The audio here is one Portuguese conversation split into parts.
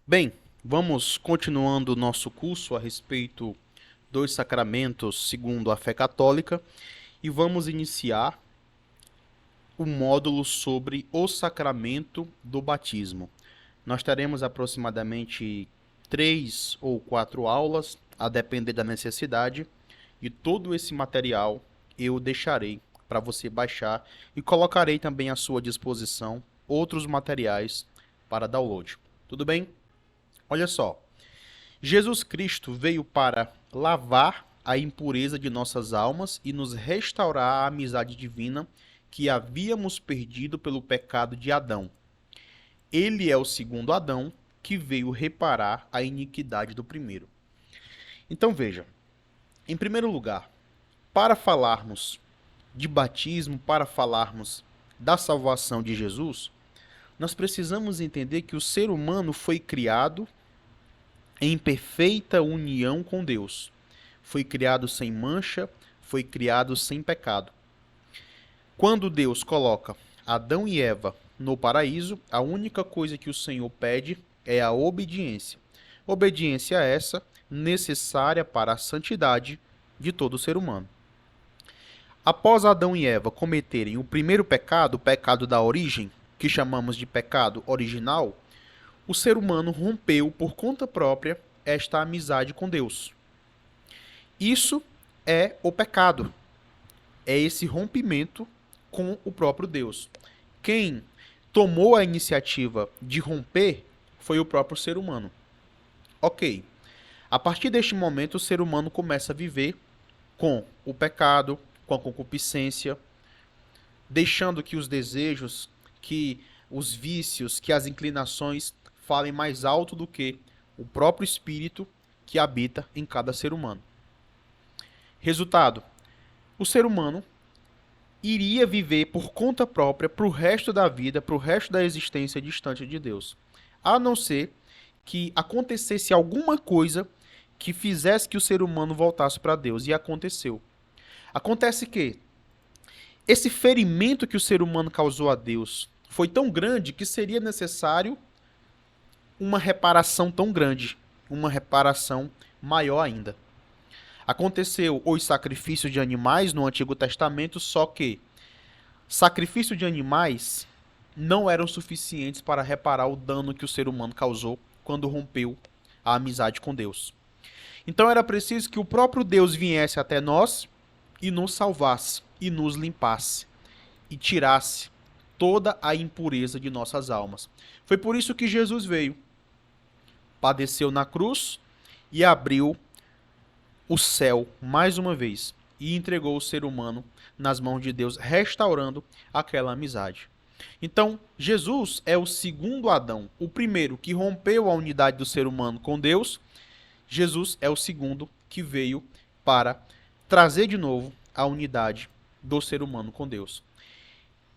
Bem, vamos continuando o nosso curso a respeito dos sacramentos segundo a fé católica e vamos iniciar o módulo sobre o sacramento do batismo. Nós teremos aproximadamente 3 ou 4 aulas, a depender da necessidade, e todo esse material eu deixarei para você baixar e colocarei também à sua disposição outros materiais para download. Tudo bem? Olha só. Jesus Cristo veio para lavar a impureza de nossas almas e nos restaurar a amizade divina que havíamos perdido pelo pecado de Adão. Ele é o segundo Adão que veio reparar a iniquidade do primeiro. Então veja, em primeiro lugar, para falarmos de batismo, para falarmos da salvação de Jesus, nós precisamos entender que o ser humano foi criado em perfeita união com Deus. Foi criado sem mancha, foi criado sem pecado. Quando Deus coloca Adão e Eva no paraíso, a única coisa que o Senhor pede é a obediência. Obediência essa necessária para a santidade de todo ser humano. Após Adão e Eva cometerem o primeiro pecado, o pecado da origem, que chamamos de pecado original, o ser humano rompeu por conta própria esta amizade com Deus. Isso é o pecado. É esse rompimento com o próprio Deus. Quem tomou a iniciativa de romper foi o próprio ser humano. Ok. A partir deste momento, o ser humano começa a viver com o pecado, com a concupiscência, deixando que os desejos, que os vícios, que as inclinações falem mais alto do que o próprio espírito que habita em cada ser humano. Resultado: o ser humano iria viver por conta própria para o resto da vida, para o resto da existência distante de Deus. A não ser que acontecesse alguma coisa que fizesse que o ser humano voltasse para Deus. E aconteceu. Acontece que esse ferimento que o ser humano causou a Deus foi tão grande que seria necessário uma reparação tão grande, uma reparação maior ainda. Aconteceu os sacrifícios de animais no Antigo Testamento, só que sacrifício de animais não eram suficientes para reparar o dano que o ser humano causou quando rompeu a amizade com Deus. Então era preciso que o próprio Deus viesse até nós e nos salvasse, e nos limpasse, e tirasse toda a impureza de nossas almas. Foi por isso que Jesus veio, padeceu na cruz e abriu o céu mais uma vez e entregou o ser humano nas mãos de Deus, restaurando aquela amizade. Então, Jesus é o segundo Adão, o primeiro que rompeu a unidade do ser humano com Deus. Jesus é o segundo que veio para trazer de novo a unidade do ser humano com Deus.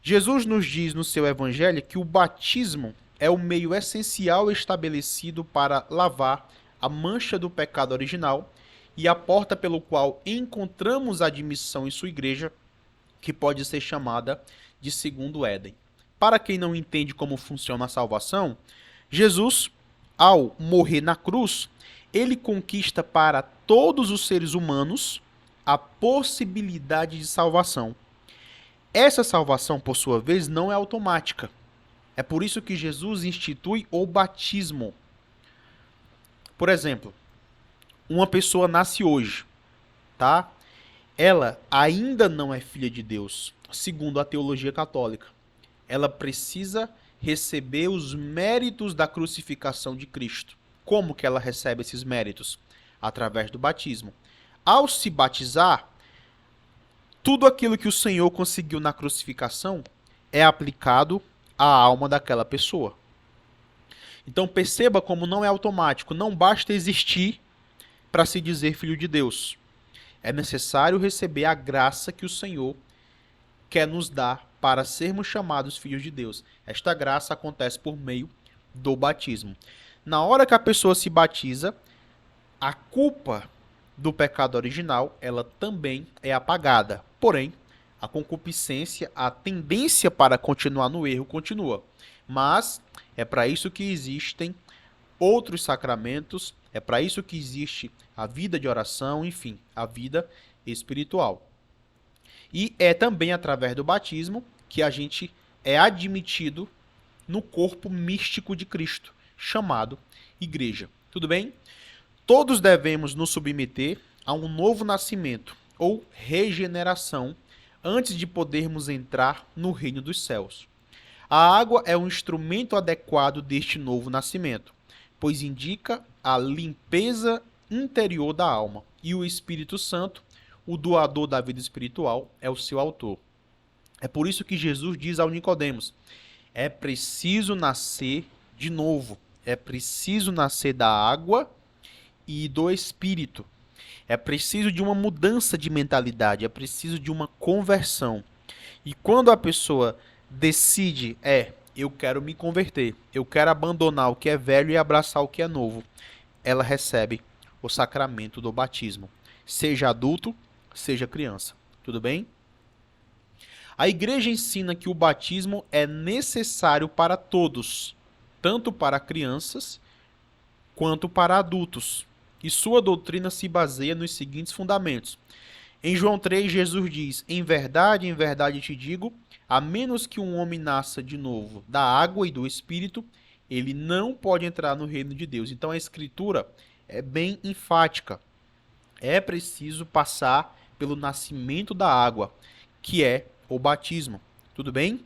Jesus nos diz no seu evangelho que o batismo é o meio essencial estabelecido para lavar a mancha do pecado original e a porta pelo qual encontramos a admissão em sua igreja, que pode ser chamada de segundo Éden. Para quem não entende como funciona a salvação, Jesus, ao morrer na cruz, ele conquista para todos os seres humanos a possibilidade de salvação. Essa salvação, por sua vez, não é automática. É por isso que Jesus institui o batismo. Por exemplo, uma pessoa nasce hoje, tá? Ela ainda não é filha de Deus, segundo a teologia católica. Ela precisa receber os méritos da crucificação de Cristo. Como que ela recebe esses méritos? Através do batismo. Ao se batizar, tudo aquilo que o Senhor conseguiu na crucificação é aplicado à alma daquela pessoa. Então perceba como não é automático, não basta existir para se dizer filho de Deus. É necessário receber a graça que o Senhor quer nos dar para sermos chamados filhos de Deus. Esta graça acontece por meio do batismo. Na hora que a pessoa se batiza, a culpa do pecado original, ela também é apagada. Porém, a concupiscência, a tendência para continuar no erro continua. Mas é para isso que existem outros sacramentos. É para isso que existe a vida de oração, enfim, a vida espiritual. E é também através do batismo que a gente é admitido no corpo místico de Cristo, chamado Igreja. Tudo bem? Todos devemos nos submeter a um novo nascimento ou regeneração antes de podermos entrar no reino dos céus. A água é um instrumento adequado deste novo nascimento, pois indica a limpeza interior da alma, e o Espírito Santo, o doador da vida espiritual, é o seu autor. É por isso que Jesus diz ao Nicodemos: é preciso nascer de novo, é preciso nascer da água e do Espírito. É preciso de uma mudança de mentalidade, é preciso de uma conversão. E quando a pessoa decide, eu quero me converter, eu quero abandonar o que é velho e abraçar o que é novo, ela recebe o sacramento do batismo, seja adulto, seja criança. Tudo bem? A igreja ensina que o batismo é necessário para todos, tanto para crianças quanto para adultos. E sua doutrina se baseia nos seguintes fundamentos. Em João 3, Jesus diz: em verdade te digo, a menos que um homem nasça de novo da água e do Espírito, ele não pode entrar no reino de Deus. Então a Escritura é bem enfática. É preciso passar pelo nascimento da água, que é o batismo. Tudo bem?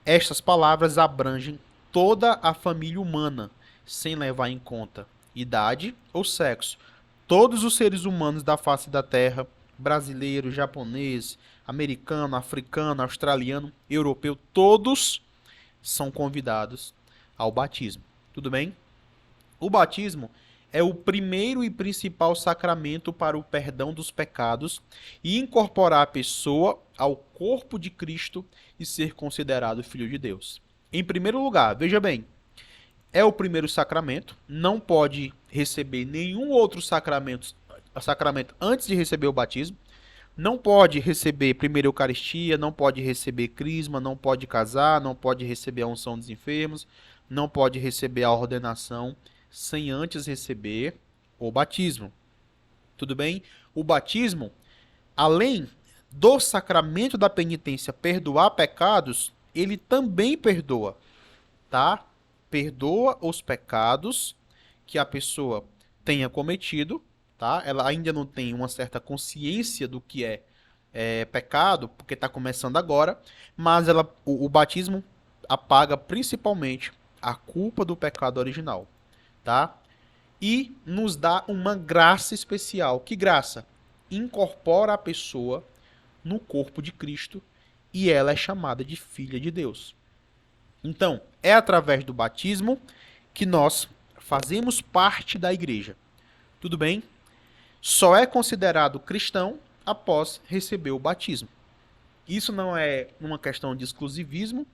Estas palavras abrangem toda a família humana, sem levar em conta idade ou sexo. Todos os seres humanos da face da Terra, brasileiro, japonês, americano, africano, australiano, europeu, todos são convidados ao batismo. Tudo bem? O batismo é o primeiro e principal sacramento para o perdão dos pecados e incorporar a pessoa ao corpo de Cristo e ser considerado filho de Deus. Em primeiro lugar, veja bem, é o primeiro sacramento, não pode receber nenhum outro sacramento antes de receber o batismo, não pode receber primeira Eucaristia, não pode receber crisma, não pode casar, não pode receber a unção dos enfermos, não pode receber a ordenação sem antes receber o batismo. Tudo bem? O batismo, além do sacramento da penitência perdoar pecados, ele também perdoa, tá? Perdoa os pecados que a pessoa tenha cometido, tá? Ela ainda não tem uma certa consciência do que é pecado, porque está começando agora, mas o batismo apaga principalmente a culpa do pecado original, tá? E nos dá uma graça especial. Que graça? Incorpora a pessoa no corpo de Cristo e ela é chamada de filha de Deus. Então, é através do batismo que nós fazemos parte da igreja. Tudo bem? Só é considerado cristão após receber o batismo. Isso não é uma questão de exclusivismo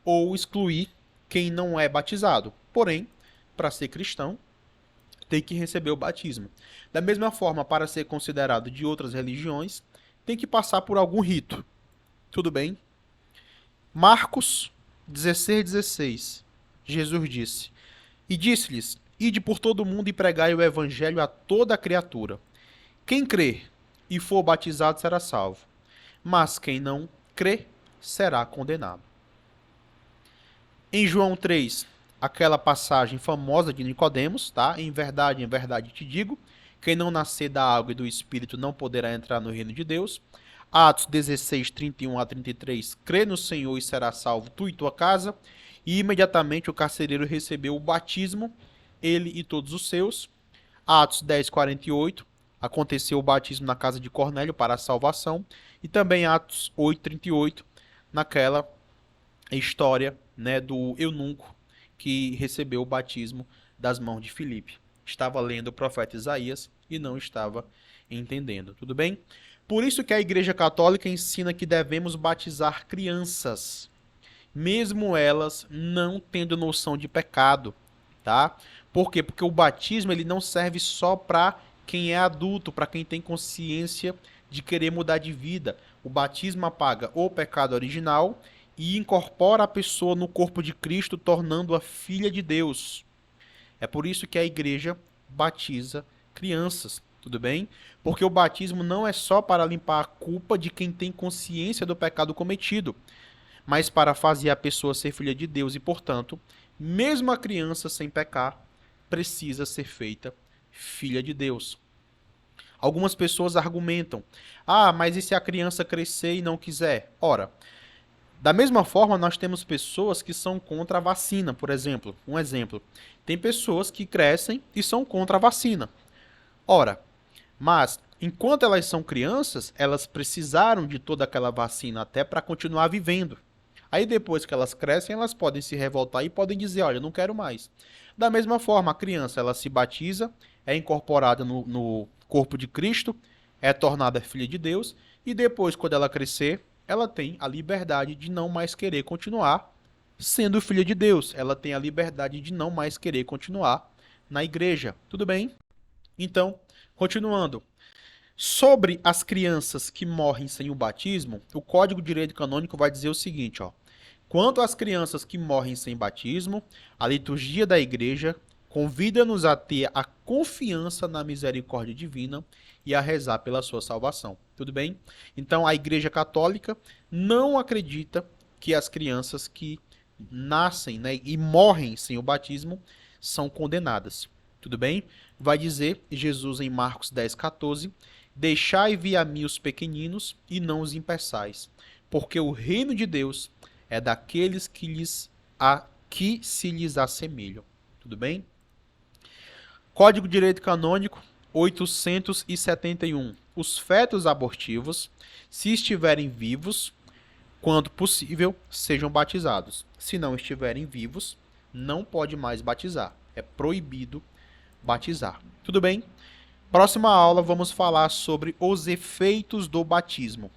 ou excluir quem não é batizado. Porém, para ser cristão, tem que receber o batismo. Da mesma forma, para ser considerado de outras religiões, tem que passar por algum rito. Tudo bem? Marcos 16:16. Jesus disse: e disse-lhes: ide por todo o mundo e pregai o evangelho a toda a criatura. Quem crer e for batizado será salvo, mas quem não crer será condenado. Em João 3, aquela passagem famosa de Nicodemos, tá? Em verdade te digo, quem não nascer da água e do Espírito não poderá entrar no reino de Deus. Atos 16, 31 a 33, crê no Senhor e será salvo tu e tua casa. E imediatamente o carcereiro recebeu o batismo, ele e todos os seus. Atos 10, 48, aconteceu o batismo na casa de Cornélio para a salvação. E também Atos 8, 38, naquela história, né, do eunuco que recebeu o batismo das mãos de Filipe. Estava lendo o profeta Isaías e não estava entendendo. Tudo bem? Por isso que a Igreja Católica ensina que devemos batizar crianças, mesmo elas não tendo noção de pecado, tá? Por quê? Porque o batismo ele não serve só para quem é adulto, para quem tem consciência de querer mudar de vida. O batismo apaga o pecado original e incorpora a pessoa no corpo de Cristo, tornando-a filha de Deus. É por isso que a igreja batiza crianças, tudo bem? Porque o batismo não é só para limpar a culpa de quem tem consciência do pecado cometido, mas para fazer a pessoa ser filha de Deus e, portanto, mesmo a criança sem pecar, precisa ser feita filha de Deus. Algumas pessoas argumentam: ah, mas e se a criança crescer e não quiser? Ora, da mesma forma, nós temos pessoas que são contra a vacina, por exemplo. Um exemplo. Tem pessoas que crescem e são contra a vacina. Ora, mas enquanto elas são crianças, elas precisaram de toda aquela vacina até para continuar vivendo. Aí depois que elas crescem, elas podem se revoltar e podem dizer, olha, eu não quero mais. Da mesma forma, a criança, ela se batiza, é incorporada no corpo de Cristo, é tornada filha de Deus, e depois, quando ela crescer, ela tem a liberdade de não mais querer continuar sendo filha de Deus. Ela tem a liberdade de não mais querer continuar na igreja. Tudo bem? Então, continuando. Sobre as crianças que morrem sem o batismo, o Código de Direito Canônico vai dizer o seguinte, ó. Quanto às crianças que morrem sem batismo, a liturgia da igreja convida-nos a ter a confiança na misericórdia divina e a rezar pela sua salvação. Tudo bem? Então, a igreja católica não acredita que as crianças que nascem, né, e morrem sem o batismo são condenadas. Tudo bem? Vai dizer Jesus em Marcos 10,14: deixai vir a mim os pequeninos e não os impeçais, porque o reino de Deus é daqueles que se lhes assemelham. Tudo bem? Código de Direito Canônico 871. Os fetos abortivos, se estiverem vivos, quando possível, sejam batizados. Se não estiverem vivos, não pode mais batizar. É proibido batizar. Tudo bem? Próxima aula vamos falar sobre os efeitos do batismo.